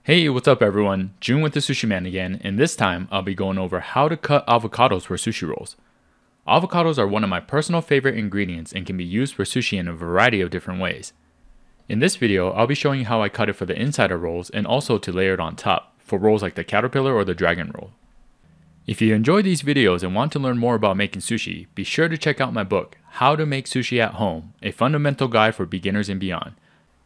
Hey, what's up everyone? June with the Sushi Man again, and this time I'll be going over how to cut avocados for sushi rolls. Avocados are one of my personal favorite ingredients and can be used for sushi in a variety of different ways. In this video, I'll be showing you how I cut it for the inside of rolls and also to layer it on top, for rolls like the caterpillar or the dragon roll. If you enjoy these videos and want to learn more about making sushi, be sure to check out my book, How to Make Sushi at Home, a fundamental guide for beginners and beyond.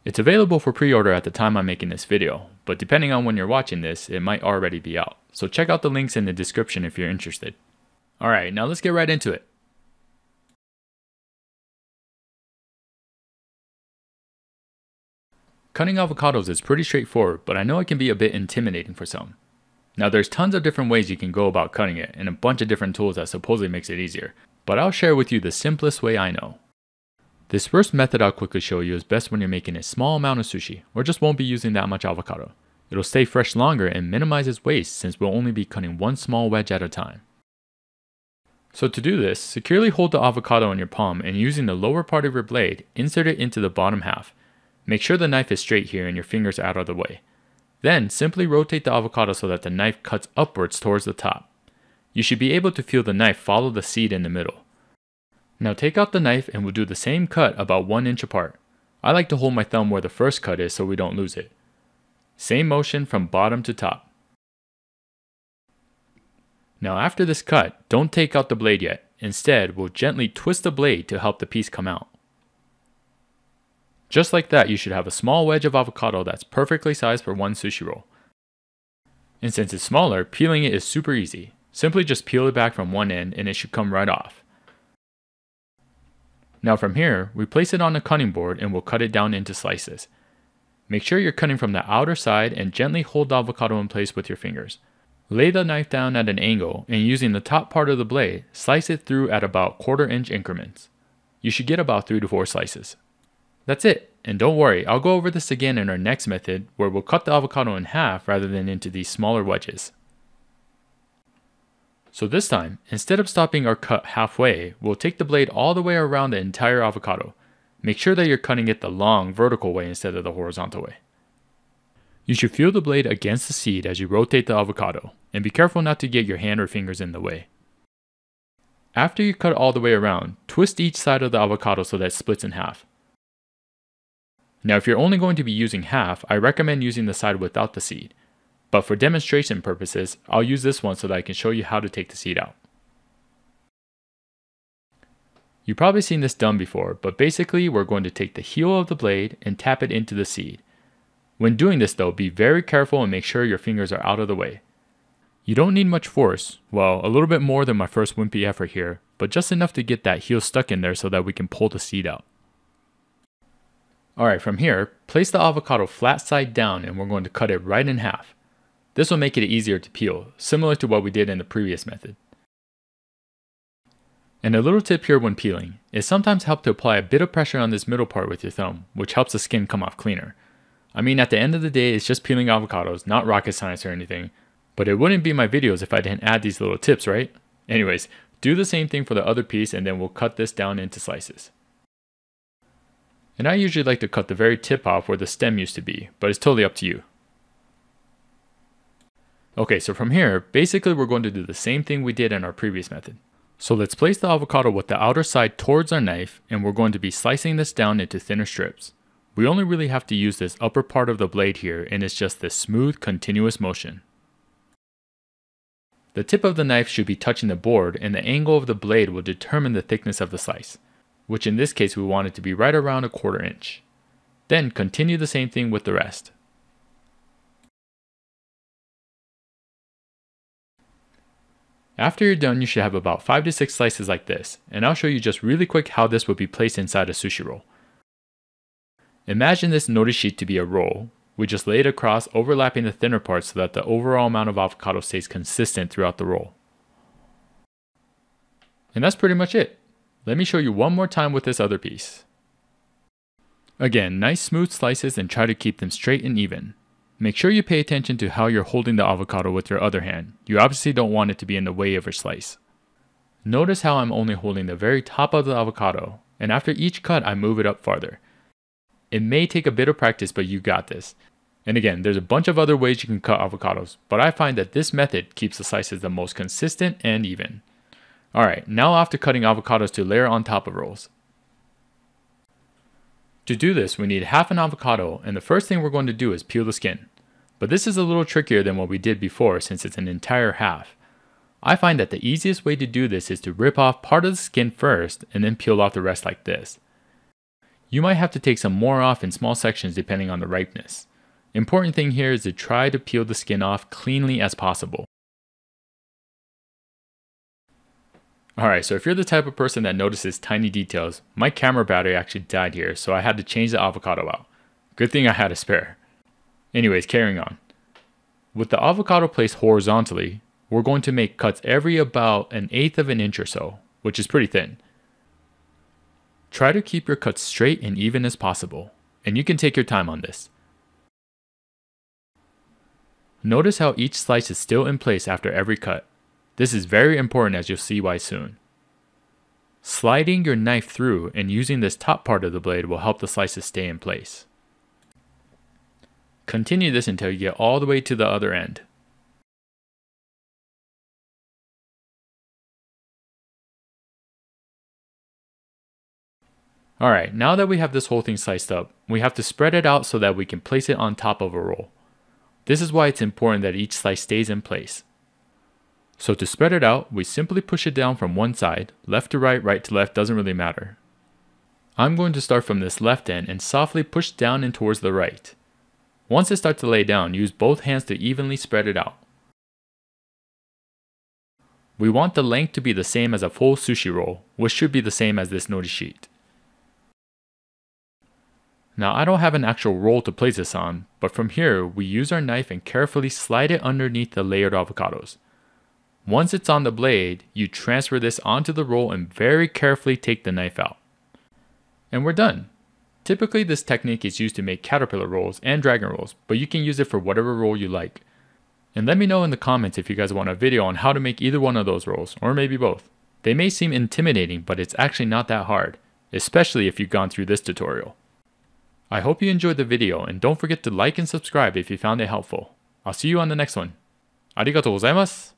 It's available for pre-order at the time I'm making this video, but depending on when you're watching this, it might already be out. So check out the links in the description if you're interested. Alright, now let's get right into it. Cutting avocados is pretty straightforward, but I know it can be a bit intimidating for some. Now there's tons of different ways you can go about cutting it and a bunch of different tools that supposedly makes it easier, but I'll share with you the simplest way I know. This first method I'll quickly show you is best when you're making a small amount of sushi, or just won't be using that much avocado. It'll stay fresh longer and minimizes waste since we'll only be cutting one small wedge at a time. So to do this, securely hold the avocado in your palm and using the lower part of your blade, insert it into the bottom half. Make sure the knife is straight here and your fingers are out of the way. Then simply rotate the avocado so that the knife cuts upwards towards the top. You should be able to feel the knife follow the seed in the middle. Now take out the knife and we'll do the same cut about 1 inch apart. I like to hold my thumb where the first cut is so we don't lose it. Same motion from bottom to top. Now after this cut, don't take out the blade yet. Instead, we'll gently twist the blade to help the piece come out. Just like that, you should have a small wedge of avocado that's perfectly sized for one sushi roll. And since it's smaller, peeling it is super easy. Simply just peel it back from one end and it should come right off. Now from here, we place it on a cutting board and we'll cut it down into slices. Make sure you're cutting from the outer side and gently hold the avocado in place with your fingers. Lay the knife down at an angle and using the top part of the blade, slice it through at about 1/4 inch increments. You should get about 3 to 4 slices. That's it, and don't worry, I'll go over this again in our next method where we'll cut the avocado in half rather than into these smaller wedges. So this time, instead of stopping our cut halfway, we'll take the blade all the way around the entire avocado. Make sure that you're cutting it the long, vertical way instead of the horizontal way. You should feel the blade against the seed as you rotate the avocado, and be careful not to get your hand or fingers in the way. After you cut all the way around, twist each side of the avocado so that it splits in half. Now if you're only going to be using half, I recommend using the side without the seed. But for demonstration purposes, I'll use this one so that I can show you how to take the seed out. You've probably seen this done before, but basically we're going to take the heel of the blade and tap it into the seed. When doing this though, be very careful and make sure your fingers are out of the way. You don't need much force, well a little bit more than my first wimpy effort here, but just enough to get that heel stuck in there so that we can pull the seed out. Alright, from here, place the avocado flat side down and we're going to cut it right in half. This will make it easier to peel, similar to what we did in the previous method. And a little tip here when peeling is sometimes help to apply a bit of pressure on this middle part with your thumb, which helps the skin come off cleaner. I mean, at the end of the day, it's just peeling avocados, not rocket science or anything, but it wouldn't be my videos if I didn't add these little tips, right? Anyways, do the same thing for the other piece and then we'll cut this down into slices. And I usually like to cut the very tip off where the stem used to be, but it's totally up to you. Okay, so from here, basically we're going to do the same thing we did in our previous method. So let's place the avocado with the outer side towards our knife and we're going to be slicing this down into thinner strips. We only really have to use this upper part of the blade here and it's just this smooth, continuous motion. The tip of the knife should be touching the board and the angle of the blade will determine the thickness of the slice, which in this case we want it to be right around 1/4 inch. Then continue the same thing with the rest. After you're done, you should have about 5 to 6 slices like this, and I'll show you just really quick how this would be placed inside a sushi roll. Imagine this notice sheet to be a roll. We just lay it across, overlapping the thinner parts so that the overall amount of avocado stays consistent throughout the roll. And that's pretty much it. Let me show you one more time with this other piece. Again, nice smooth slices and try to keep them straight and even. Make sure you pay attention to how you're holding the avocado with your other hand. You obviously don't want it to be in the way of your slice. Notice how I'm only holding the very top of the avocado, and after each cut I move it up farther. It may take a bit of practice, but you got this. And again, there's a bunch of other ways you can cut avocados, but I find that this method keeps the slices the most consistent and even. Alright, now off to cutting avocados to layer on top of rolls. To do this, we need half an avocado, and the first thing we're going to do is peel the skin. But this is a little trickier than what we did before since it's an entire half. I find that the easiest way to do this is to rip off part of the skin first and then peel off the rest like this. You might have to take some more off in small sections depending on the ripeness. Important thing here is to try to peel the skin off cleanly as possible. Alright, so if you're the type of person that notices tiny details, my camera battery actually died here, so I had to change the avocado out. Good thing I had a spare. Anyways, carrying on. With the avocado placed horizontally, we're going to make cuts every about 1/8 of an inch or so, which is pretty thin. Try to keep your cuts straight and even as possible, and you can take your time on this. Notice how each slice is still in place after every cut. This is very important, as you'll see why soon. Sliding your knife through and using this top part of the blade will help the slices stay in place. Continue this until you get all the way to the other end. Alright, now that we have this whole thing sliced up, we have to spread it out so that we can place it on top of a roll. This is why it's important that each slice stays in place. So to spread it out, we simply push it down from one side, left to right to left, doesn't really matter. I'm going to start from this left end and softly push down and towards the right. Once it starts to lay down, use both hands to evenly spread it out. We want the length to be the same as a full sushi roll, which should be the same as this nori sheet. Now I don't have an actual roll to place this on, but from here we use our knife and carefully slide it underneath the layered avocados. Once it's on the blade, you transfer this onto the roll and very carefully take the knife out. And we're done. Typically this technique is used to make caterpillar rolls and dragon rolls, but you can use it for whatever roll you like. And let me know in the comments if you guys want a video on how to make either one of those rolls, or maybe both. They may seem intimidating, but it's actually not that hard, especially if you've gone through this tutorial. I hope you enjoyed the video, and don't forget to like and subscribe if you found it helpful. I'll see you on the next one. ありがとうございます。